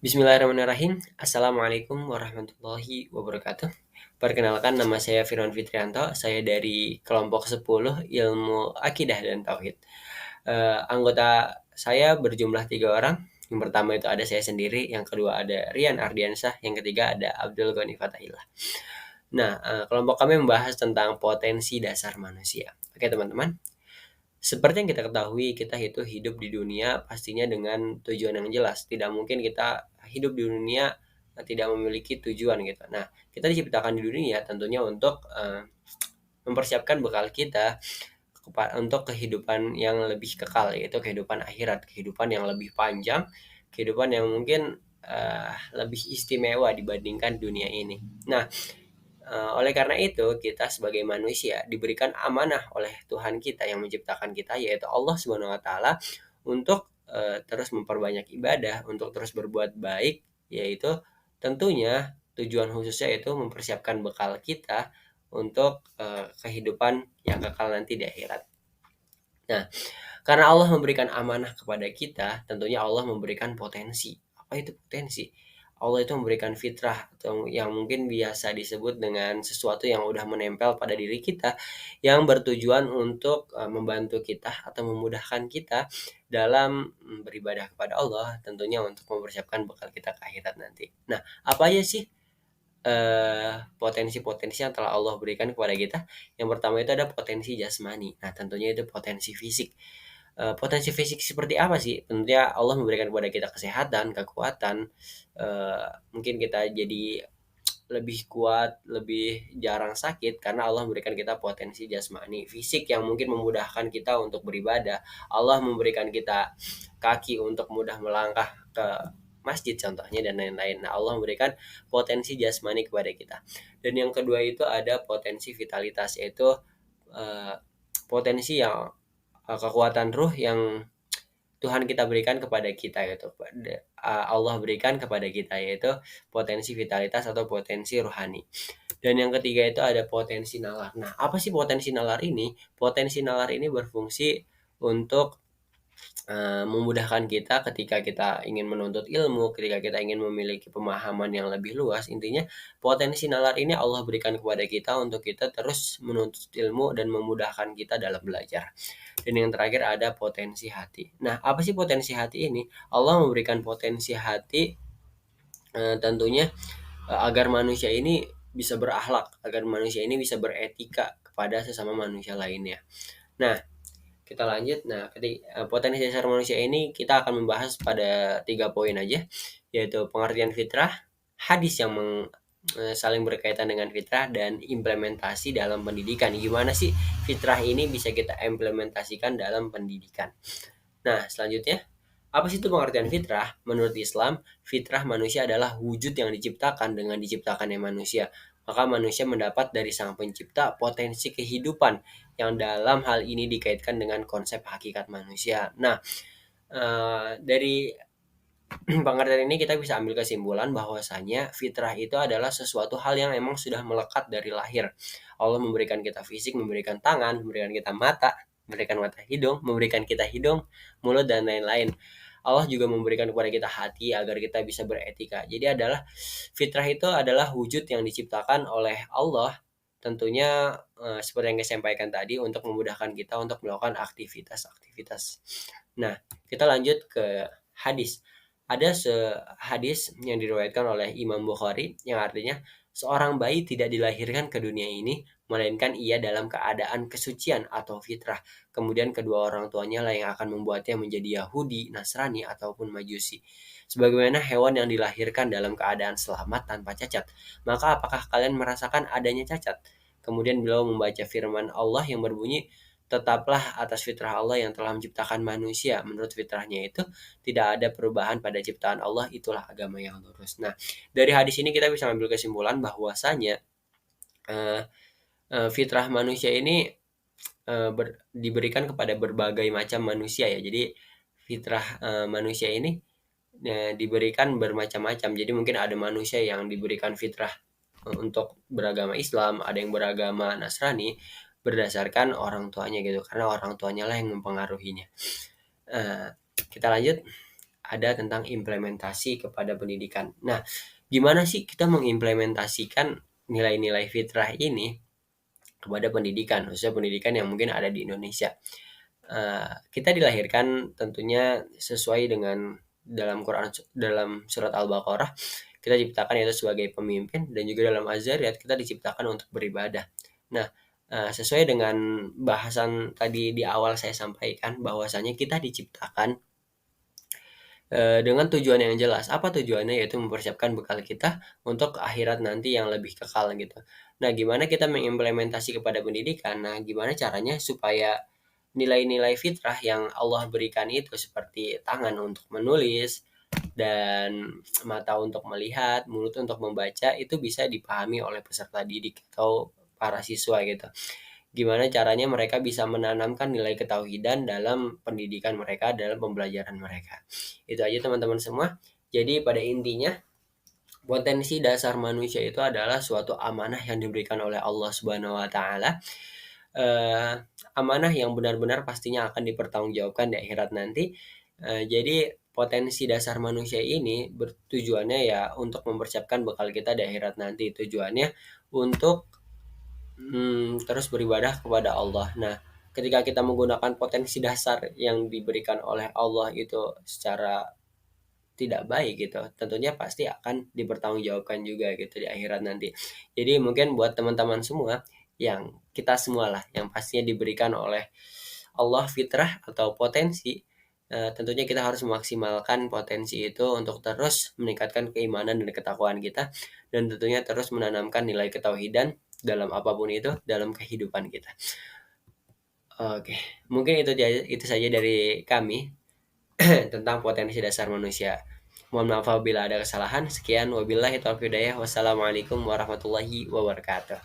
Bismillahirrahmanirrahim. Assalamualaikum warahmatullahi wabarakatuh. Perkenalkan, nama saya Firman Fitrianto. Saya dari kelompok 10 Ilmu Akidah dan Tauhid. Anggota saya berjumlah 3 orang. Yang pertama itu ada saya sendiri, yang kedua ada Rian Ardiansyah, yang ketiga ada Abdul Ghani Fatahillah. Nah, kelompok kami membahas tentang potensi dasar manusia. Oke, teman-teman. Seperti yang kita ketahui, kita itu hidup di dunia pastinya dengan tujuan yang jelas. Tidak mungkin kita hidup di dunia tidak memiliki tujuan gitu. Nah, kita diciptakan di dunia tentunya untuk mempersiapkan bekal kita untuk kehidupan yang lebih kekal, yaitu kehidupan akhirat, kehidupan yang lebih panjang, kehidupan yang mungkin lebih istimewa dibandingkan dunia ini. Nah, oleh karena itu, kita sebagai manusia diberikan amanah oleh Tuhan kita yang menciptakan kita, yaitu Allah Subhanahu wa taala, untuk terus memperbanyak ibadah, untuk terus berbuat baik, yaitu tentunya tujuan khususnya itu mempersiapkan bekal kita untuk kehidupan yang kekal nanti di akhirat. Nah, karena Allah memberikan amanah kepada kita, tentunya Allah memberikan potensi. Apa itu potensi? Allah itu memberikan fitrah atau yang mungkin biasa disebut dengan sesuatu yang udah menempel pada diri kita yang bertujuan untuk membantu kita atau memudahkan kita dalam beribadah kepada Allah, tentunya untuk mempersiapkan bekal kita ke akhirat nanti. Nah, apa aja sih potensi-potensi yang telah Allah berikan kepada kita? Yang pertama itu ada potensi jasmani. Nah, tentunya itu potensi fisik. Potensi fisik seperti apa sih? Tentunya Allah memberikan kepada kita kesehatan, kekuatan, mungkin kita jadi lebih kuat, lebih jarang sakit karena Allah memberikan kita potensi jasmani, fisik yang mungkin memudahkan kita untuk beribadah. Allah memberikan kita kaki untuk mudah melangkah ke masjid contohnya dan lain-lain. Nah, Allah memberikan potensi jasmani kepada kita. Dan yang kedua itu ada potensi vitalitas, yaitu eh, potensi yang kekuatan ruh yang Tuhan kita berikan kepada kita gitu. Allah berikan kepada kita, yaitu potensi vitalitas atau potensi rohani. Dan yang ketiga itu ada potensi nalar. Nah, apa sih potensi nalar ini? Potensi nalar ini berfungsi untuk memudahkan kita ketika kita ingin menuntut ilmu, ketika kita ingin memiliki pemahaman yang lebih luas. Intinya potensi nalar ini Allah berikan kepada kita untuk kita terus menuntut ilmu dan memudahkan kita dalam belajar. Dan yang terakhir ada potensi hati. Nah, apa sih potensi hati ini? Allah memberikan potensi hati tentunya agar manusia ini bisa berakhlak, agar manusia ini bisa beretika kepada sesama manusia lainnya. Nah, kita lanjut. Nah, potensi dasar manusia ini kita akan membahas pada 3 poin aja, yaitu pengertian fitrah, hadis yang saling berkaitan dengan fitrah, dan implementasi dalam pendidikan. Gimana sih fitrah ini bisa kita implementasikan dalam pendidikan? Nah, selanjutnya, apa sih itu pengertian fitrah? Menurut Islam, fitrah manusia adalah wujud yang diciptakan dengan diciptakannya manusia. Maka manusia mendapat dari Sang Pencipta potensi kehidupan yang dalam hal ini dikaitkan dengan konsep hakikat manusia. Nah, dari pengertian ini kita bisa ambil kesimpulan bahwasanya fitrah itu adalah sesuatu hal yang memang sudah melekat dari lahir. Allah memberikan kita fisik, memberikan tangan, memberikan kita mata, memberikan mata hidung, memberikan kita hidung, mulut, dan lain-lain. Allah juga memberikan kepada kita hati agar kita bisa beretika. Jadi adalah fitrah itu adalah wujud yang diciptakan oleh Allah, tentunya seperti yang saya sampaikan tadi, untuk memudahkan kita untuk melakukan aktivitas-aktivitas. Nah, kita lanjut ke hadis. Ada hadis yang diriwayatkan oleh Imam Bukhari yang artinya seorang bayi tidak dilahirkan ke dunia ini melainkan ia dalam keadaan kesucian atau fitrah. Kemudian kedua orang tuanya lah yang akan membuatnya menjadi Yahudi, Nasrani, ataupun Majusi. Sebagaimana hewan yang dilahirkan dalam keadaan selamat tanpa cacat. Maka apakah kalian merasakan adanya cacat? Kemudian beliau membaca firman Allah yang berbunyi, tetaplah atas fitrah Allah yang telah menciptakan manusia. Menurut fitrahnya itu tidak ada perubahan pada ciptaan Allah, itulah agama yang lurus. Nah, dari hadis ini kita bisa ambil kesimpulan bahwasanya uh, fitrah manusia ini diberikan kepada berbagai macam manusia ya. Jadi fitrah manusia ini diberikan bermacam-macam. Jadi mungkin ada manusia yang diberikan fitrah untuk beragama Islam, ada yang beragama Nasrani berdasarkan orang tuanya gitu, karena orang tuanya lah yang mempengaruhinya. Kita lanjut. ada tentang implementasi kepada pendidikan. Nah, gimana sih kita mengimplementasikan nilai-nilai fitrah ini kepada pendidikan, khususnya pendidikan yang mungkin ada di Indonesia? Kita dilahirkan tentunya sesuai dengan dalam surat Al-Baqarah, kita diciptakan yaitu sebagai pemimpin, dan juga dalam Az-Zariyat kita diciptakan untuk beribadah. Nah, sesuai dengan bahasan tadi di awal saya sampaikan bahwasanya kita diciptakan dengan tujuan yang jelas. Apa tujuannya? Yaitu mempersiapkan bekal kita untuk akhirat nanti yang lebih kekal gitu. Nah, gimana kita mengimplementasi kepada pendidikan? Nah, gimana caranya supaya nilai-nilai fitrah yang Allah berikan itu seperti tangan untuk menulis dan mata untuk melihat, mulut untuk membaca itu bisa dipahami oleh peserta didik atau para siswa gitu. Gimana caranya mereka bisa menanamkan nilai ketauhidan dalam pendidikan mereka, dalam pembelajaran mereka. Itu aja teman-teman semua. Jadi pada intinya potensi dasar manusia itu adalah suatu amanah yang diberikan oleh Allah Subhanahu wa taala. Eh, Amanah yang benar-benar pastinya akan dipertanggungjawabkan di akhirat nanti. Jadi potensi dasar manusia ini bertujuannya ya untuk mempersiapkan bekal kita di akhirat nanti. Tujuannya untuk terus beribadah kepada Allah. Nah, ketika kita menggunakan potensi dasar yang diberikan oleh Allah itu secara tidak baik gitu, tentunya pasti akan dipertanggungjawabkan juga gitu di akhirat nanti. Jadi mungkin buat teman-teman semua, yang kita semualah yang pastinya diberikan oleh Allah fitrah atau potensi, tentunya kita harus memaksimalkan potensi itu untuk terus meningkatkan keimanan dan ketakwaan kita, dan tentunya terus menanamkan nilai ketauhidan dalam apapun itu dalam kehidupan kita. Oke, mungkin itu saja dari kami tentang potensi dasar manusia. Mohon maaf apabila ada kesalahan. Sekian, wabillahi taufiq hidayah. Wassalamualaikum warahmatullahi wabarakatuh.